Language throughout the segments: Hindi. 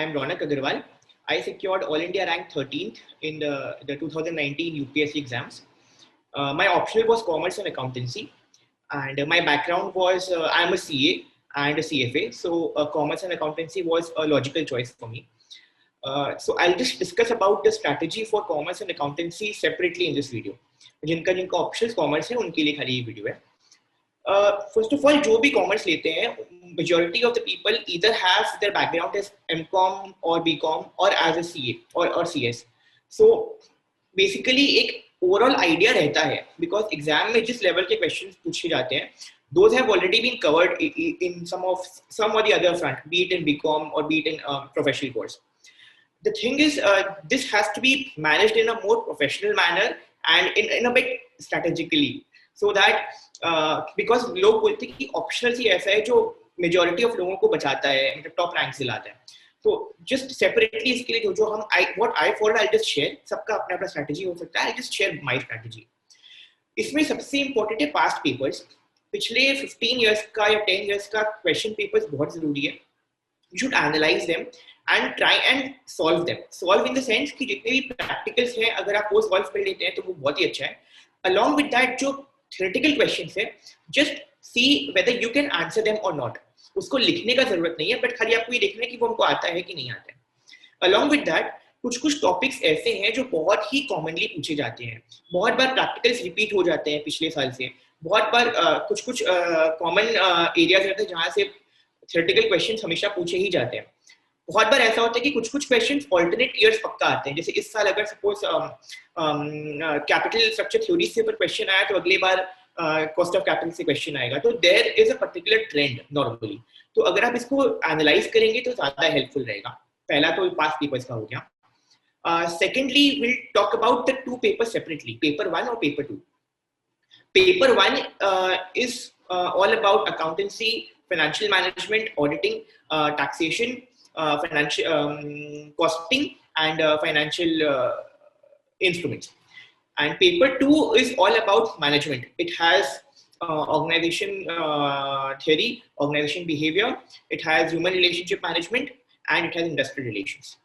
I am Ronak Agarwal. I secured All India rank 13th in the 2019 UPSC exams. My optional was commerce and accountancy, and my background was I'm a CA and a CFA, so commerce and accountancy was a logical choice for me. So I'll just discuss about the strategy for commerce and accountancy separately in this video. जिनका options commerce है उनके लिए खाली ये video है. First of all, जो भी commerce लेते हैं, majority of the people either have their background as MCom or BCom or as a CA or CS. So basically एक overall idea रहता है because exam में जिस level के questions पूछे जाते हैं, those have already been covered in some or the other front, be it in BCom or be it in professional course. The thing is, this has to be managed in a more professional manner and in a bit strategically, so that because लोग बोलते हैं कि optional ही ऐसा है जो majority of लोगों को बचाता है, मतलब top rank से लाता है. So just separately इसके लिए जो हम what I followed, I'll just share. सबका अपना अपना strategy हो सकता है. I'll just share my strategy. इसमें सबसे important है past papers. पिछले 15 years का या 10 years का question papers बहुत जरूरी है. You should analyze them and try and solve them. Solve in the sense कि जितने भी practicals हैं, अगर आप वो solve कर लेते हैं तो वो बहुत ही अच्छा है. Along with that, जो theoretical questions है, just see whether you can answer them or not. उसको लिखने का जरूरत नहीं है, but खाली आपको ये देखना है कि वो हमको आता है कि नहीं आता है. Along with that, कुछ topics ऐसे हैं जो बहुत ही commonly पूछे जाते हैं. बहुत बार practicals repeat हो जाते हैं पिछले साल से. बहुत बार कुछ common areas रहते हैं जहाँ से theoretical questions हमेशा पूछे ही जाते हैं. बहुत बार ऐसा होता है कि कुछ क्वेश्चंस ऑल्टरनेट ईयर्स पक्का आते हैं. जैसे इस साल अगर सपोज कैपिटल स्ट्रक्चर थ्योरी से ऊपर क्वेश्चन आया तो अगली बार कॉस्ट ऑफ कैपिटल से क्वेश्चन आएगा. तो there is a particular trend normally. तो अगर आप इसको एनालाइज करेंगे तो ज्यादा हेल्पफुल रहेगा. पहला तो पास्ट पेपर्स का हो गया. Secondly will talk about the two papers separately, paper 1 और paper 2. Paper 1 is all about accountancy, financial management, auditing, taxation, financial costing and financial instruments. And paper 2 is all about management. It has organization theory, organization behavior, it has human relationship management and it has industrial relations.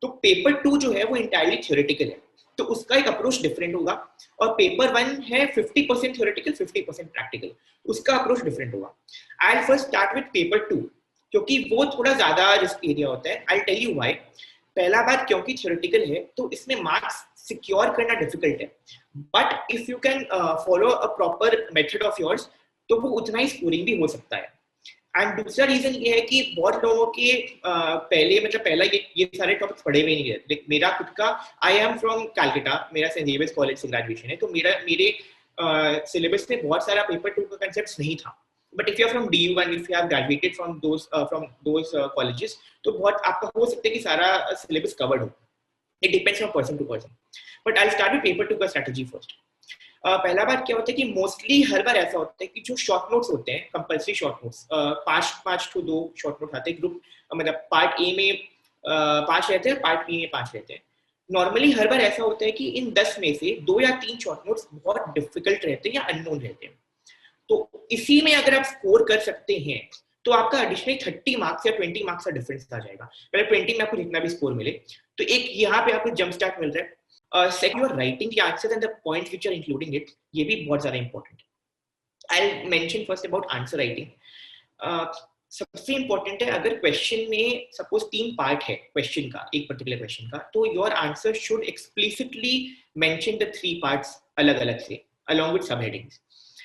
तो पेपर 2 जो है वो entirely theoretical है, तो उसका एक अप्रोच डिफरेंट होगा. और पेपर 1 है 50% theoretical 50% practical, उसका अप्रोच डिफरेंट होगा. I'll first start with paper 2 क्योंकि वो थोड़ा ज्यादा रिस्क एरिया होता है. I'll tell you why. पहला बात क्योंकि theoretical है तो इसमें मार्क्स सिक्योर करना डिफिकल्ट है, but if you can follow a proper method of yours तो वो उतना ही स्कोरिंग भी हो सकता है. एंड दूसरा रीजन ये है कि बहुत लोगों के पहला ये सारे टॉपिक्स पढ़े हुए नहीं है. मेरा खुद का आई एम फ्रॉम कैलकाटा, मेरा सेंट जेवियर्स कॉलेज से ग्रेजुएशन है, तो मेरे सिलेबस में बहुत सारा पेपर 2 का कंसेप्ट नहीं था. But if you are from DU and if you have graduated from those colleges तो बहुत आपका हो सकता है कि सारा सिलेबस कवर्ड हो. It depends from person to person. But I'll start with paper 2 का strategy first. पहला बात क्या होता है कि मोस्टली हर बार ऐसा होता है कि जो शॉर्ट नोट्स होते हैं, compulsory short notes, 5 to 2 short note आते हैं ग्रुप, मतलब पार्ट ए में 5 रहते हैं, पार्ट बी में 5 रहते हैं. नॉर्मली हर बार ऐसा होता है कि इन 10 में से 2 या 3 शॉर्ट नोट्स बहुत डिफिकल्ट रहते हैं या अननोन रहते हैं. तो इसी में अगर आप स्कोर कर सकते हैं तो आपका एडिशनल 30 मार्क्स या 20 मार्क्स का डिफरेंस आ जाएगा. पहले 20 में आपको जितना भी स्कोर मिले तो एक यहाँ पे आपको जंप स्टार्ट मिल रहा है. Second, you are writing the answer and the points which are including it, ये भी बहुत ज्यादा इंपॉर्टेंट है. I will mention first about answer writing. सबसे इंपॉर्टेंट है, अगर क्वेश्चन में सपोज 3 पार्ट है क्वेश्चन का, एक पर्टिकुलर क्वेश्चन का, तो your answer should explicitly mention the 3 parts अलग अलग से अलोंग विद सब हेडिंग्स.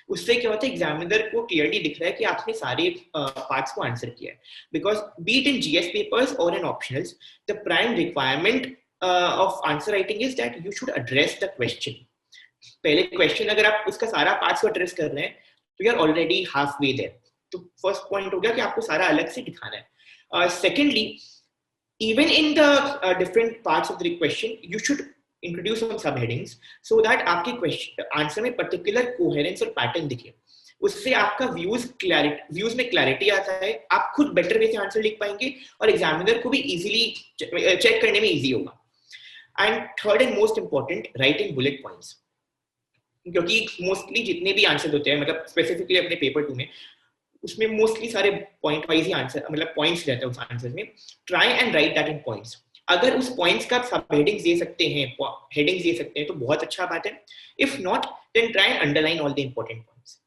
उससे क्या होता है, एग्जामिनर को क्लियरली दिख रहा है कि आपने सारे पार्ट्स को आंसर किया है. Because be it in GS papers और in optionals, the prime requirement of answer writing is that you should address the question. पहले क्वेश्चन अगर आप उसका सारा पार्ट्स को एड्रेस कर रहे हैं तो you are already half way there. तो फर्स्ट पॉइंट हो गया कि आपको सारा अलग से दिखाना है. Secondly, even in the different parts of the question you should introduce some subheadings so that आपके क्वेश्चन आंसर में पर्टिकुलर कोहेरेंस और पैटर्न दिखे. उससे आपका व्यूज में क्लैरिटी आता है, आप खुद बेटर वे से आंसर लिख पाएंगे और एग्जामिनर को भी इजीली चेक करने में इजी होगा. And third and most important, right in bullet points. क्योंकि मोस्टली जितने भी आंसर होते हैं, मतलब स्पेसिफिकली अपने पेपर 2 में उसमें मोस्टली सारे पॉइंट वाइज ही आंसर, मतलब पॉइंट्स रहते हैं उस आंसर में. Try and right that in points. अगर उस पॉइंट्स का सब हेडिंग्स दे सकते हैं, हेडिंग्स दे सकते हैं तो बहुत अच्छा बात है. If not then try and underline all the important points.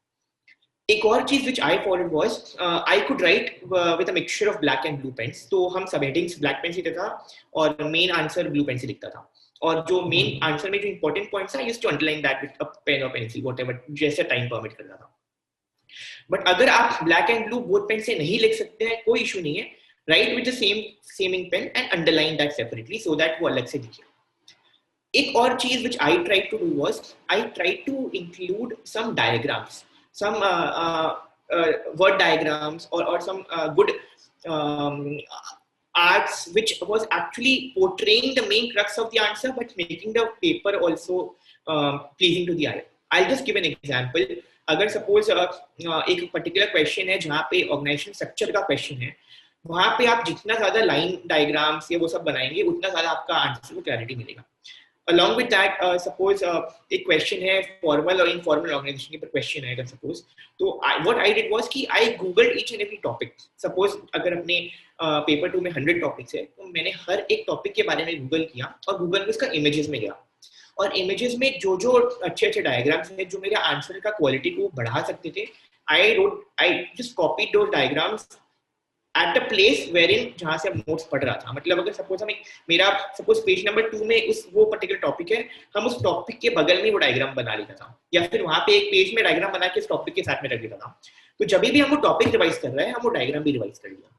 एक और चीज which I followed was I could write with a mixture of black and blue pens. तो हम सब हेडिंग्स ब्लैक पेन से लिखा और मेन आंसर ब्लू पेन से लिखता था. और जो मेन आंसर में जो इंपॉर्टेंट पॉइंट्स है, I used to underline that with a pen और पेंसिल, व्हाटएवर जैसे टाइम परमिट करता था. बट अगर आप black and blue both pen से नहीं लिख सकते हैं, कोई इशू नहीं है. Right with the same ink pen and underline that separately so that वो अलग से दिखे. एक और चीज which I tried to do was I tried to include some diagrams, some word diagrams or some good um, arts which was actually portraying the main crux of the answer but making the paper also pleasing to the eye. I'll just give an example. अगर सपोज एक पर्टिकुलर क्वेश्चन है जहाँ पे ऑर्गेनाइजेशन स्ट्रक्चर का क्वेश्चन है, वहाँ पे आप जितना ज्यादा लाइन डायग्राम्स ये वो सब बनाएंगे उतना ज्यादा आपका आंसर को क्लैरिटी मिलेगा. Along with that, suppose एक question है formal और informal organization के पर question है अगर suppose, तो what I did was कि I googled each and every topic. Suppose अगर अपने paper 2 में 100 topics है तो मैंने हर एक topic के बारे में google किया और google में उसका images में गया और images में जो जो अच्छे अच्छे diagrams हैं जो मेरे answer का quality को बढ़ा सकते थे, I just copied those diagrams at the place wherein जहाँ से नोट्स पढ़ रहा था. मतलब अगर सपोज हम मेरा सपोज पेज नंबर 2 में उस वो पर्टिकुलर टॉपिक है, हम उस टॉपिक के बगल में वो डायग्राम बना लेता था या फिर वहाँ पे एक पेज में डायग्राम बना के इस टॉपिक के साथ में रख देता था. तो जब भी हम वो टॉपिक रिवाइज कर रहे हैं हम वो डायग्राम भी रिवाइज कर लिया.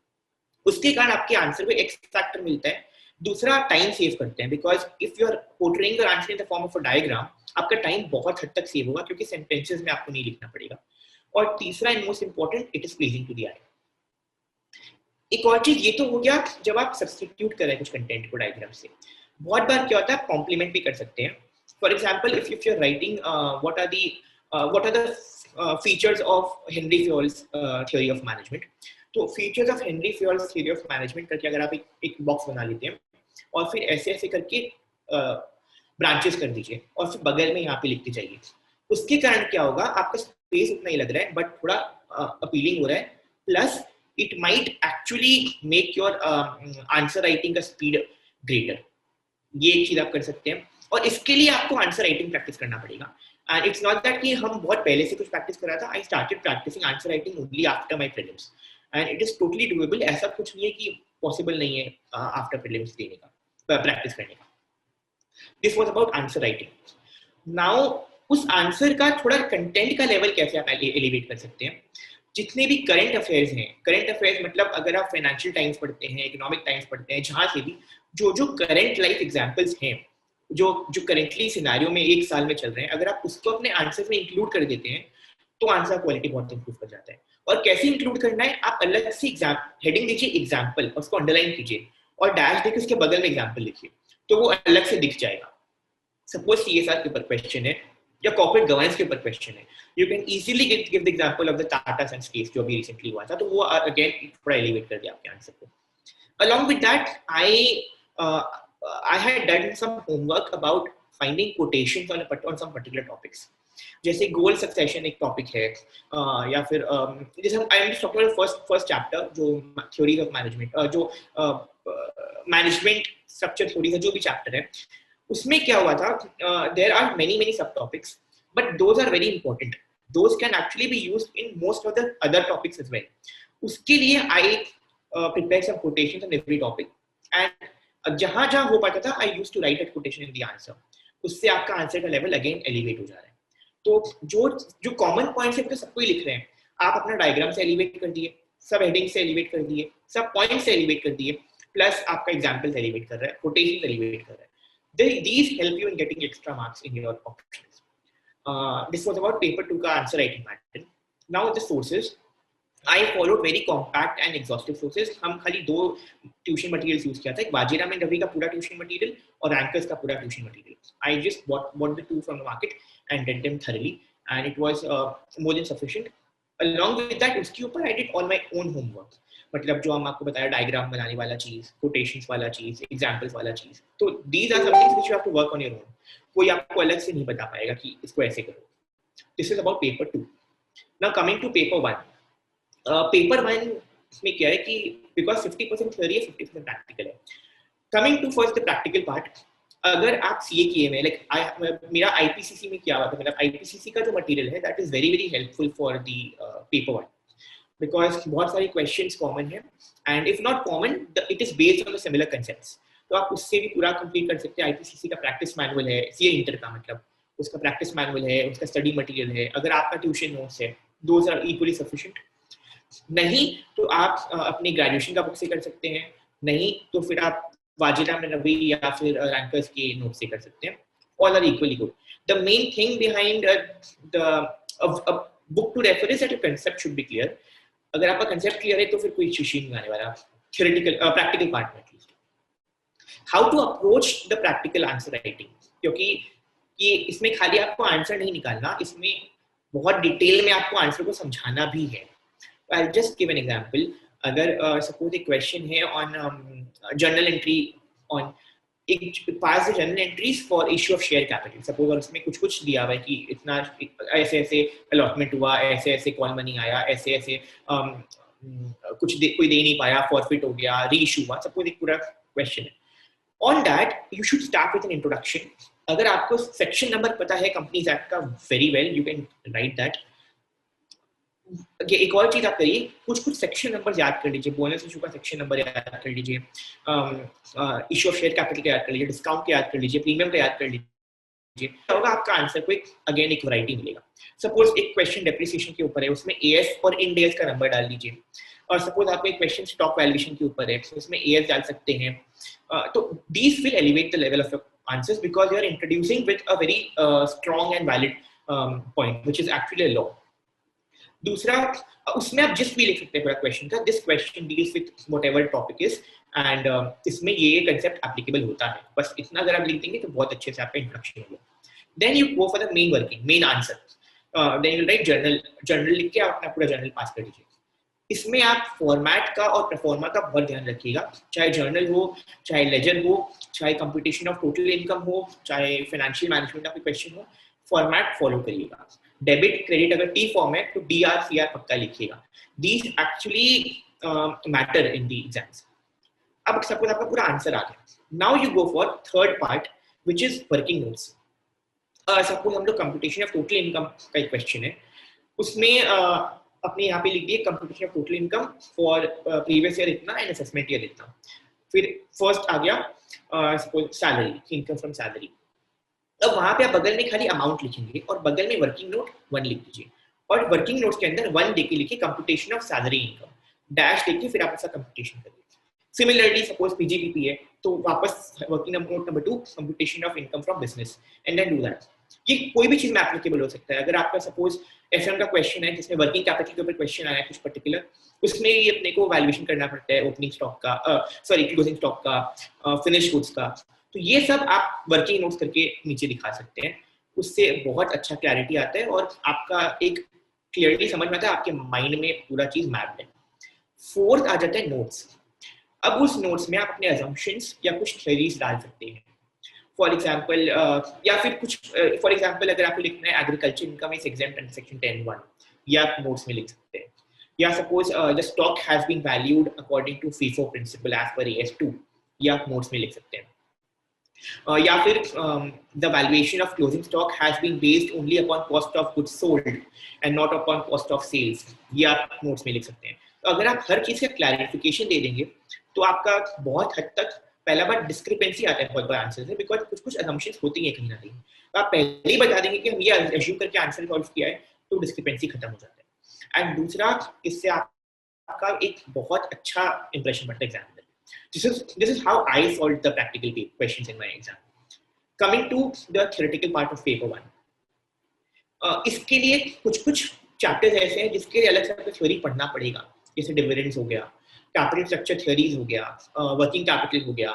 उसके कारण आपके आंसर में एक्स फैक्टर मिलता है. दूसरा टाइम सेव करते हैं because if you are portraying your answer in the form of a diagram आपका टाइम बहुत हद तक सेव होगा क्योंकि सेंटेंसेस में आपको नहीं लिखना पड़ेगा. और तीसरा and most important, it is pleasing to the eye. एक और चीज ये तो हो गया जब आप सब्स्टिट्यूट कर रहे हैं कुछ कंटेंट को डायग्राम से. बहुत बार क्या होता है, कॉम्प्लीमेंट भी कर सकते हैं. For example if you are writing what are the features of Henri Fayol's theory of management. तो features of Henri Fayol's theory of management करके अगर आप एक बॉक्स बना लेते हैं और फिर ऐसे ऐसे करके ब्रांचेस कर दीजिए और फिर बगल में यहाँ पे लिखते जाइए. उसके कारण क्या होगा, आपका स्पेस उतना ही लग रहा है बट थोड़ा अपीलिंग हो रहा है. Plus it might actually make your answer writing का speed greater. ये एक चीज आप कर सकते हैं और इसके लिए आपको आंसर राइटिंग प्रैक्टिस करना पड़ेगा. एंड इट्स नॉट दैट कि हम बहुत पहले से कुछ प्रैक्टिस कर रहा था. I started practicing answer writing only after my prelims and it is totally doable. ऐसा कुछ नहीं है कि पॉसिबल नहीं है आफ्टर प्रीलिम्स देने का, प्रैक्टिस करने का. This was about answer writing. Now उस आंसर का थोड़ा कंटेंट का लेवल कैसे आप एलिवेट कर सकते हैं. जितने भी करंट अफेयर्स हैं, करंट अफेयर्स मतलब अगर आप फाइनेंशियल टाइम्स पढ़ते हैं, इकोनॉमिक टाइम्स पढ़ते हैं, जहाँ से भी जो जो करंट लाइफ एग्जांपल्स हैं, जो जो करंटली सिनेरियो में एक साल में चल रहे हैं, अगर आप उसको अपने आंसर में इंक्लूड कर देते हैं तो आंसर क्वालिटी बहुत इंप्रूव कर जाता है. और कैसे इंक्लूड करना है, आप अलग से एग्जाम हेडिंग दीजिए एग्जाम्पल और उसको अंडरलाइन कीजिए और डैश देके उसके बगल में एग्जाम्पल लिखिए तो वो अलग से दिख जाएगा. सपोज CSR के ऊपर क्वेश्चन है या कॉर्पोरेट गवर्नेंस के ऊपर क्वेश्चन है, you can easily give the example of the Tata Sons case जो अभी रिसेंटली हुआ था, तो वो अगेन थोड़ा एलिवेट कर दिया आपके आंसर को. along with that I had done some homework about finding quotations on some particular topics. जैसे गोल सक्सेशन एक टॉपिक है या फिर जैसे हम I am just talking about first chapter जो थ्योरीज ऑफ मैनेजमेंट, जो मैनेजमेंट स्ट्रक्चर थ्योरी का जो भी चैप्टर है, उसमें क्या हुआ था, there are many sub topics but those are very important. Those can actually be used in most of the other topics as well. उसके लिए I prepare some quotations on every topic and जहां जहां हो पाता था I used to right that quotation in the answer. उससे आपका आंसर का लेवल अगेन एलिवेट हो जा रहा है. तो जो कॉमन पॉइंट्स है तो सबको ही लिख रहे हैं, आप अपना डायग्राम से एलिवेट कर दिए, सब हेडिंग से एलिवेट कर दिए, सब पॉइंट से एलिवेट कर दिए, प्लस आपका एग्जांपल से एलिवेट कर रहा है, कोटेशन एलिवेट कर रहा है. These help you in getting extra marks in your options. This was about paper 2 का answer writing pattern. Now the sources, I followed very compact and exhaustive sources. हम खाली 2 ट्यूशन मटेरियल्स यूज किया था, एक वाजिराम एंड रवि का पूरा ट्यूशन मटेरियल और रैंकर्स का पूरा tuition material. I just bought the 2 from the market and read them thoroughly and it was more than sufficient. Along with that उसके ऊपर I did all my own homework. मतलब जो हम आपको बताया डायग्राम बनाने वाला चीज, कोटेशंस वाला चीज, एग्जांपल्स वाला चीज, तो these are some things which you have to work on your own. कोई आपको अलग से नहीं बता पाएगा कि इसको ऐसे करो. This is about paper 2. Now coming to paper 1. Paper 1 में क्या है कि बिकॉज 50% थ्योरी है 50% प्रैक्टिकल है. Coming to first the practical part, अगर आप सीए किए में मेरा आईपीसीसी में क्या हुआ था, मतलब आईपीसीसी का जो मटेरियल है that is very very helpful for the paper 1 because बहुत सारे क्वेश्चंस कॉमन है and if not common it is based on the similar concepts. तो आप उससे भी पूरा कंप्लीट कर सकते हैं. आईपीसीसी का प्रैक्टिस मैनुअल है, सीए इंटर का मतलब उसका प्रैक्टिस मैनुअल है, उसका स्टडी मटेरियल है. अगर आपका ट्यूशन नोट्स है, दोज आर इक्वली सफिशिएंट. नहीं तो आप अपनी ग्रेजुएशन का बुक से कर सकते हैं, नहीं तो फिर आप वाजिदा में नबी या फिर रैंकर्स के नोट से कर सकते हैं. All are equally good. The main thing behind the book to refer is that your concept should be clear. अगर आपका कांसेप्ट क्लियर है तो फिर कोई इश्यू नहीं आने वाला थ्योरेटिकल प्रैक्टिकल पार्ट में. How to approach the practical answer writing, क्योंकि ये इसमें खाली आपको आंसर नहीं निकालना, इसमें बहुत डिटेल में आपको आंसर को समझाना भी है. I'll just give an example. अगर suppose एक question है on journal entry on pass the journal entries for issue of share capital. Suppose अगर उसमें कुछ दिया हुआ है कि इतना ऐसे ऐसे allotment हुआ, ऐसे ऐसे call money आया, ऐसे ऐसे कोई दे नहीं पाया, forfeit हो गया, reissue हुआ. Suppose एक पूरा question है. On that you should start with an introduction. अगर आपको section number पता है Companies Act का very well, you can write that. एक और चीज आप करिए, कुछ सेक्शन नंबर याद कर लीजिए. बोनस इशू का सेक्शन नंबर याद कर लीजिए, इशू ऑफ शेयर कैपिटल का याद कर लीजिए, डिस्काउंट का याद कर लीजिए, प्रीमियम का याद कर लीजिए. होगा आपका आंसर को अगेन एक वैरायटी मिलेगा. सपोज एक क्वेश्चन डेप्रिसिएशन के ऊपर है, उसमें एएस और इंड एएस का नंबर डाल दीजिए. और सपोज आपका एक क्वेश्चन स्टॉक वैल्यूएशन के ऊपर है, तो उसमें एएस डाल सकते हैं. तो these will elevate the level of answers because you are introducing with a very strong and valid point which is actually a law. दूसरा, उसमें आप जिस भी लिख सकते हैं पूरा क्वेश्चन का, this question deals with whatever topic is and इसमें ये कंसेप्ट एप्लीकेबल होता है. बस इतना अगर आप लिख देंगे तो बहुत अच्छे से आपका इंट्रोडक्शन हो गया. Then you go for the main working, main answer. Then you write journal लिख के आप अपना पूरा जर्नल पास कर दीजिए. इसमें आप फॉर्मेट का और परफॉर्मा का बहुत ध्यान रखिएगा. चाहे जर्नल हो, चाहे लेजर हो, चाहे कंप्यूटेशन ऑफ टोटल इनकम हो, चाहे फाइनेंशियल मैनेजमेंट का क्वेश्चन हो, फॉर्मेट फॉलो करिएगा. डेबिट क्रेडिट अगर टी फॉर्म है तो डीआर सीआर पक्का लिखिएगा. These actually matter in the exams. अब सपोज आपका पूरा आंसर आ गया. Now you go for third part which is working notes. Suppose हम लोग कंप्यूटेशन ऑफ टोटल इनकम का एक क्वेश्चन है, उसमें अपने यहाँ पे लिख दिए computation of total income for previous year इतना एंड असेसमेंट ईयर इतना. फिर फर्स्ट आ गया suppose salary, income from salary. अब वहां पे आप बगल में खाली अमाउंट लिखेंगे और बगल में वर्किंग नोट 1 लिख दीजिए. और वर्किंग नोट के अंदर 1 देके लिखिए computation of salary income, dash देके फिर आप उसका कंप्यूटेशन करिए. सिमिलरली सपोज पीजीपीपी है तो वापस working note number 2 computation of income from business and then do that. ये कोई भी चीज में एप्लीकेबल हो सकता है. अगर आपका सपोज एफएम का क्वेश्चन है जिसमें वर्किंग कैपिटल के ऊपर क्वेश्चन आया है कुछ पर्टिकुलर, उसमें ये अपने को वैल्यूएशन करना पड़ता है ओपनिंग स्टॉक का, सॉरी क्लोजिंग स्टॉक का, फिनिश गुड्स का. तो ये सब आप वर्किंग नोट्स करके नीचे दिखा सकते हैं. उससे बहुत अच्छा क्लैरिटी आता है और आपका एक क्लियरली समझ में आता है, आपके माइंड में पूरा चीज मैप्ड है. फोर्थ आ जाता है नोट्स. अब उस नोट्स में आप अपने अजम्पशंस या कुछ थ्योरीज डाल सकते हैं. फॉर एग्जाम्पल या फिर कुछ फॉर एग्जाम्पल अगर आपको लिखना है agriculture income is exempt under section 10(1), या आप नोट्स में लिख सकते हैं. या suppose the stock has been valued according to FIFO principle as per AS2, या आप नोट्स में लिख सकते हैं. या फिर the valuation of closing stock has been based only upon cost of goods sold and not upon cost of sales, ये आप नोट्स में लिख सकते हैं. तो अगर आप हर चीज का क्लैरिफिकेशन दे देंगे तो आपका बहुत हद तक पहला बार डिस्क्रिपेंसी आता है बहुत बार आंसर से, बिकॉज कुछ कुछ असम्पशंस होती है कहीं ना कहीं. तो आप पहले ही बता देंगे कि हम ये अज्यूम करके आंसर सॉल्व किया है तो डिस्क्रिपेंसी खत्म हो जाता है. एंड दूसरा, इससे आपका एक बहुत अच्छा इंप्रेशन बनता है एग्जाम में. This is how I solved the practical questions in my exam. Coming to the theoretical part of paper 1. इसके लिए कुछ चैप्टर्स ऐसे हैं जिसके लिए अलग से आपको थ्योरी पढ़ना पड़ेगा. जैसे डिविडेंड्स हो गया, कैपिटल स्ट्रक्चर थ्योरीज हो गया, वर्किंग कैपिटल हो गया,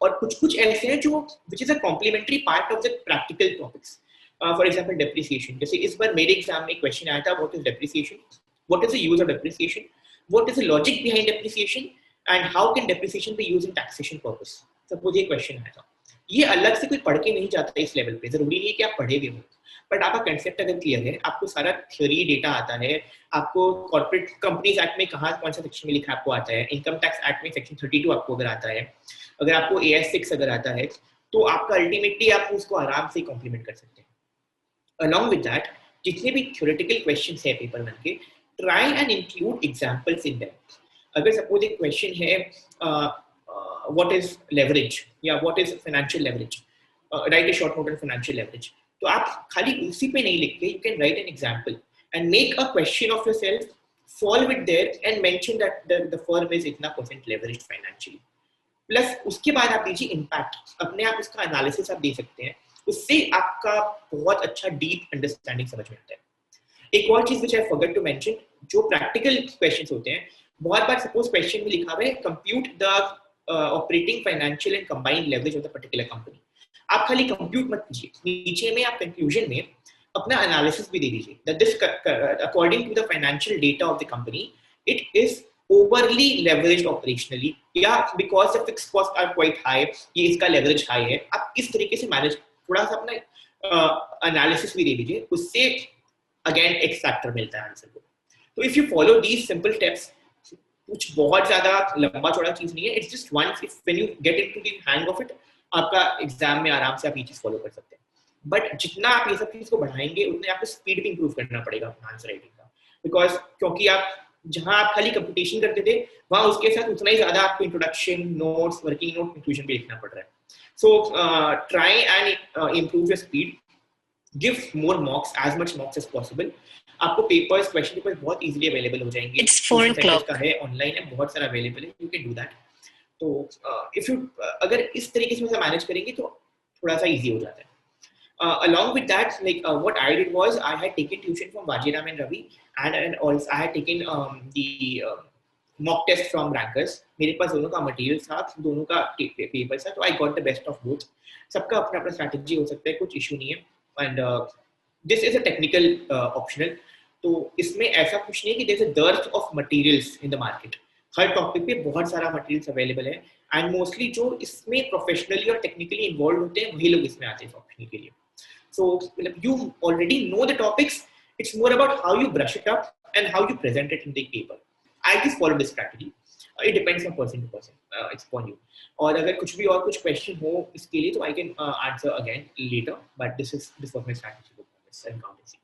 और कुछ ऐसे हैं जो which is a complementary part of the practical topics. For example, depreciation. जैसे इस बार मेरे एग्जाम में क्वेश्चन आया था, what is depreciation? What is the use of depreciation? What is the logic behind depreciation? And how can depreciation be used in taxation purpose? Suppose ये क्वेश्चन आया था. ये अलग से कोई पढ़ के नहीं जाता इस लेवल पे, जरूरी नहीं है कि आप पढ़े भी हो, बट आपका कंसेप्ट अगर क्लियर है, आपको सारा थ्योरी डेटा आता है, आपको कॉर्पोरेट कंपनीज एक्ट में कहाँ कौन सा सेक्शन में लिखा आपको आता है, इनकम टैक्स एक्ट में सेक्शन 32 आपको अगर आता है, अगर आपको AS 6 अगर आता है, तो आपका अल्टीमेटली आप उसको आराम से कॉम्प्लीमेंट कर सकते हैं। अलॉन्ग विद दैट, जितने भी थ्योरेटिकल क्वेश्चंस है पेपर वन के, try and include examples in that. अगर सपोज एक क्वेश्चन है व्हाट इज लेवरेज या what is financial leverage, write a short note on financial leverage, तो आप खाली उसी पे नहीं लिख के you can write an example and make a question of yourself, follow it there and mention that the firm is इतना परसेंट लेवरेज फाइनेंशियली, प्लस उसके बाद आप दीजिए इम्पैक्ट, अपने आप उसका एनालिसिस आप दे सकते हैं, उससे आपका बहुत अच्छा डीप अंडरस्टैंडिंग समझ में आता है। एक और चीज which I forgot to mention, जो प्रैक्टिकल क्वेश्चंस होते हैं, बहुत बार सपोज क्वेश्चन में लिखा हुआ है compute the operating financial and combined leverage of the particular company, आप खाली कंप्यूट मत कीजिए, नीचे में आप कंक्लूजन में अपना एनालिसिस भी दे दीजिए that this according to the financial data of the company it is overly leveraged operationally, या because the fixed costs are quite high, ये इसका leverage high है, आप किस तरीके से मैनेज, थोड़ा सा अपना एनालिसिस भी दे दीजिए, उससे अगेन एक्स फैक्टर मिलता है आंसर को। तो if you follow these simple steps, कुछ बहुत ज्यादा लंबा चौड़ा चीज नहीं है, it's just once if when you get into the hang of it, आपका एग्जाम में आराम से आप ये चीज फॉलो कर सकते हैं। बट जितना आप ये सब चीज को बढ़ाएंगे, उतने आपको स्पीड भी इंप्रूव करना पड़ेगा अपना आंसर राइटिंग का, बिकॉज क्योंकि आप जहां आप खाली कंपटीशन करते थे, वहां उसके साथ उतना ही ज्यादा आपको introduction, notes, working note, conclusion भी लिखना पड़ रहा है। So try and improve your speed, give more mocks, as much mocks as possible. आपको पेपर्स, क्वेश्चन पेपर्स बहुत इजीली अवेलेबल हो जाएंगे, It's 4 o'clock का है, ऑनलाइन है, बहुत सारा अवेलेबल है, यू कैन डू दैट। तो इफ यू अगर इस तरीके से मैनेज करेंगे तो थोड़ा सा इजी हो जाता है। Along with that, like what I did was I had taken tuition from Vajiram and Ravi, and also I had taken the mock test from Rankers. मेरे पास दोनों का मटेरियल था, दोनों का पेपर था, तो I got the best of both. सबका अपना अपना स्ट्रैटेजी हो सकता है, कुछ इशू नहीं है, and this is a technical optional. तो इसमें ऐसा कुछ नहीं है कि there is a dearth of materials in the market. हर टॉपिक पे बहुत सारा मटेरियल्स अवेलेबल है, एंड मोस्टली जो इसमें प्रोफेशनली और टेक्निकली इन्वॉल्व होते हैं वही लोग इसमें आते हैं ऑप्शनल के लिए। So you already know the topics. It's more about how you brush it up and how you present it in the paper. I just follow this strategy. It depends on person to person. It's upon you. और अगर कुछ भी और कुछ question हो इसके लिए तो I can answer again later. But this was my strategy for this accountancy.